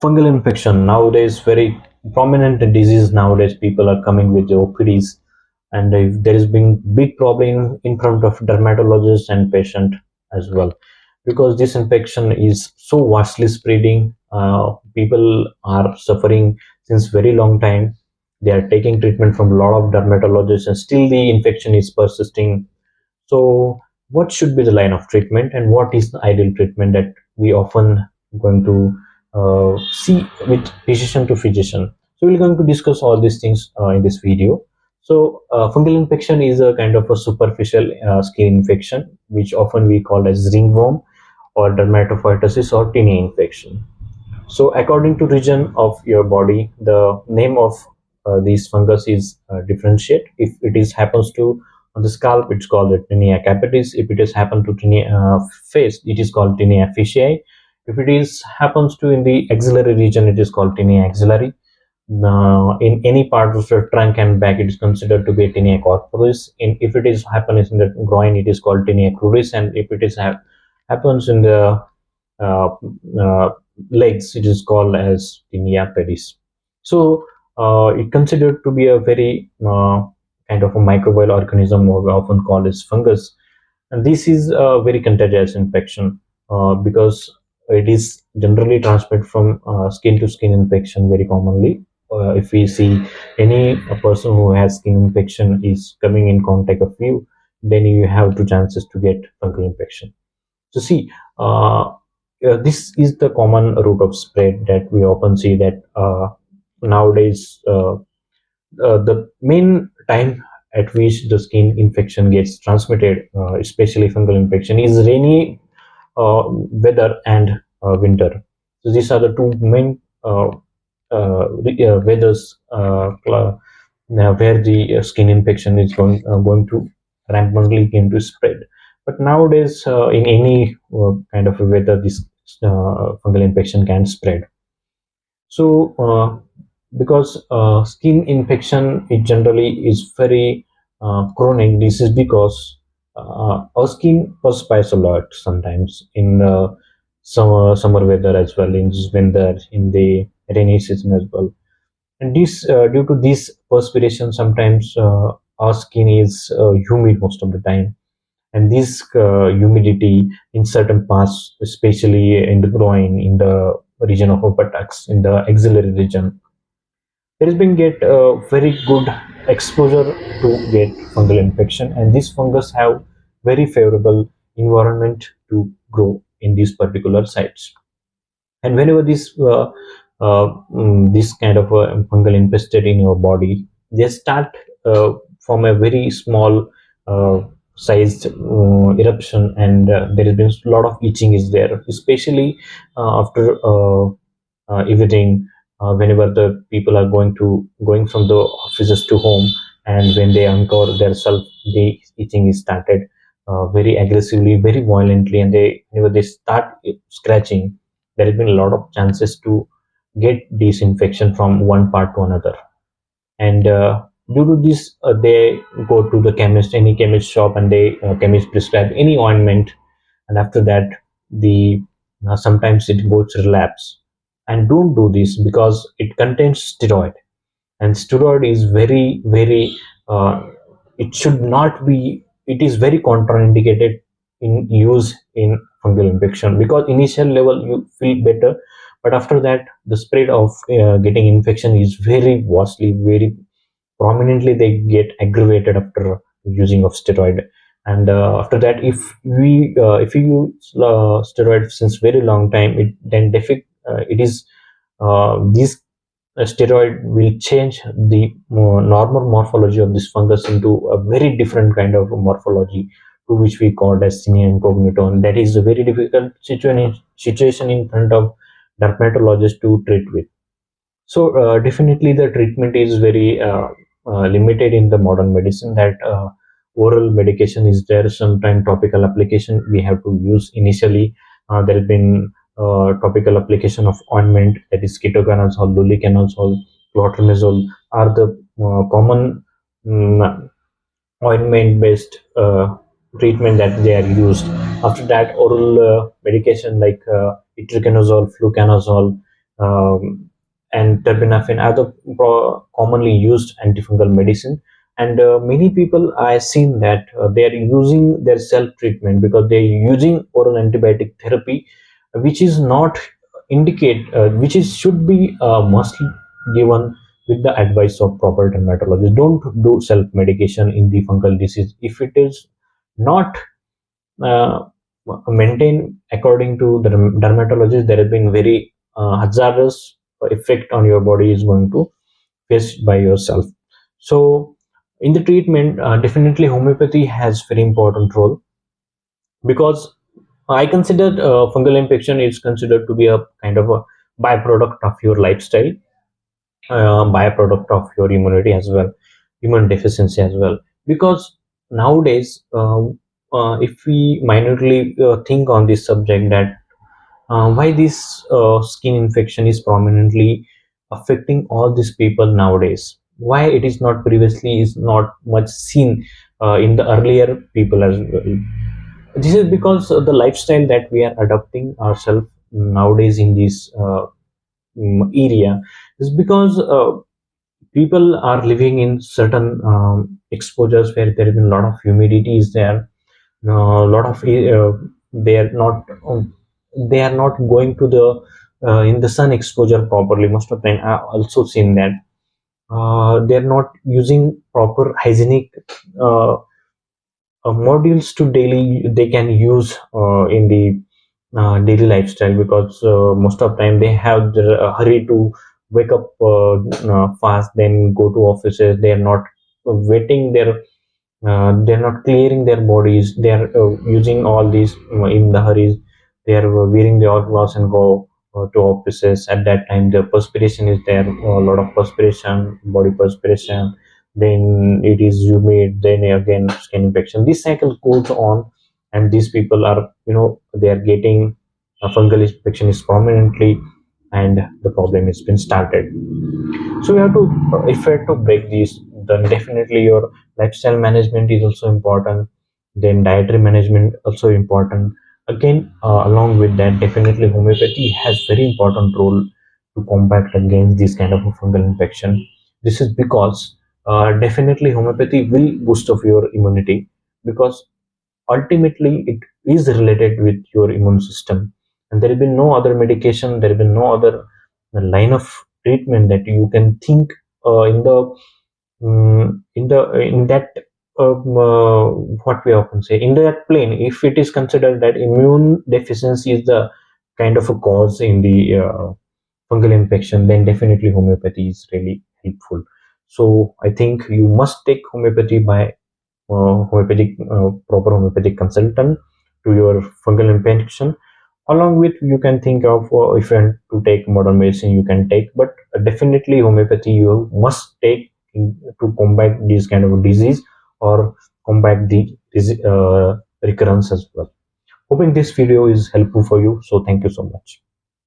Fungal infection nowadays very prominent disease. Nowadays people are coming with the OPDs, and if there is been big problem in front of dermatologist and patient as well, because this infection is so vastly spreading. People are suffering since very long time. They are taking treatment from a lot of dermatologists and still the infection is persisting. So what should be the line of treatment, and what is the ideal treatment that we often going to see with physician to physician? So we're going to discuss all these things in this video. So fungal infection is a kind of a superficial skin infection, which often we call as ringworm or dermatophytosis or tinea infection. So according to region of your body, the name of these fungus is differentiate. If it is happens to on the scalp, it's called the Tenia capitis. If it is happen to Tenia face, it is called Tenia fasciae. If it is happens to in the axillary region, it is called Tenia axillary. In any part of the trunk and back, it is considered to be a Tenia corporis. If it is happens in the groin, it is called Tenia cruris, and if it is happens in the uh, uh, legs, it is called as Tenia pedis. So it considered to be a very kind of a microbial organism, or often called as fungus, and this is a very contagious infection because it is generally transmitted from skin to skin infection very commonly. If we see any a person who has skin infection is coming in contact of you, then you have two chances to get fungal infection. So see, this is the common route of spread that we often see that nowadays the main time at which the skin infection gets transmitted, especially fungal infection, is rainy weather and winter. So these are the two main weathers where the skin infection is going to rampantly going to spread. But nowadays, in any kind of a weather, this fungal infection can spread. So, because skin infection it generally is very chronic. This is because our skin perspires a lot sometimes in summer weather as well, in this winter, in the rainy season as well. And this due to this perspiration, sometimes our skin is humid most of the time, and this humidity in certain parts, especially in the groin, in the region of buttocks, in the axillary region, there has been get very good exposure to get fungal infection, and these fungus have very favorable environment to grow in these particular sites. And whenever this kind of fungal infested in your body, they start from a very small uh, sized eruption, and there has been a lot of itching is there, especially after evening, whenever the people are going from the offices to home, and when they uncover their self, the itching is started very aggressively, very violently, and they whenever they start scratching, there has been a lot of chances to get this infection from one part to another. And due to this, they go to the chemist, any chemist shop, and they chemist prescribe any ointment, and after that, the sometimes it goes relapse. And don't do this because it contains steroid, and steroid is very uh, it should not be, it is very contraindicated in use in fungal infection, because initial level you feel better, but after that the spread of getting infection is very vastly, very prominently they get aggravated after using of steroid. And after that, if you use steroid since very long time, it is these steroid will change the normal morphology of this fungus into a very different kind of morphology, to which we call as sine incognito, and that is a very difficult situation in front of dermatologist to treat with. So definitely the treatment is very limited in the modern medicine, that oral medication is there, sometimes topical application we have to use initially. There has been topical application of ointment, that is ketoconazole, luliconazole, clotrimazole are the common ointment based treatment that they are used. After that, oral medication like itraconazole, fluconazole, um, and terbinafine are the commonly used antifungal medicine. And many people I seen that they are using their self treatment because they are using oral antibiotic therapy, which is not indicate which is should be must given with the advice of proper dermatologist. Don't do self medication in the fungal disease if it is not uh, maintained according to the dermatologist. There has been very hazardous effect on your body is going to face by yourself. So in the treatment, definitely homeopathy has very important role, because I consider fungal infection is considered to be a kind of a byproduct of your lifestyle, byproduct of your immunity as well, immune deficiency as well. Because nowadays, if we minutely think on this subject, that why this skin infection is prominently affecting all these people nowadays, why it is not previously is not much seen in the earlier people as well. This is because the lifestyle that we are adopting ourselves nowadays in this area is because people are living in certain exposures where there has been a lot of humidity is there, a lot of they are not they are not going to the in the sun exposure properly. Most of the time I also seen that they are not using proper hygienic uh, modules to daily they can use in the daily lifestyle, because most of the time they have the hurry to wake up fast, then go to offices. They are not waiting their they're not clearing their bodies. They are using all these in the hurries. They are wearing their clothes and go to offices. At that time the perspiration is there, a lot of perspiration, body perspiration, then it is humid, then again skin infection. This cycle goes on, and these people are, they are getting a fungal infection is prominently, and the problem has been started. So we have to, if we have to break these, then definitely your lifestyle management is also important. Then dietary management also important. Again, along with that, definitely homeopathy has very important role to combat against this kind of a fungal infection. This is because definitely homeopathy will boost of your immunity, because ultimately it is related with your immune system, and there has been no other medication, there has been no other line of treatment that you can think in that what we often say in that plane. If it is considered that immune deficiency is the kind of a cause in the fungal infection, then definitely homeopathy is really helpful. So I think you must take homeopathy by proper homeopathic consultant to your fungal infection. Along with, you can think of if you want to take modern medicine, you can take, but definitely homeopathy you must take to combat this kind of disease, or combat the recurrence as well. Hoping this video is helpful for you. So thank you so much.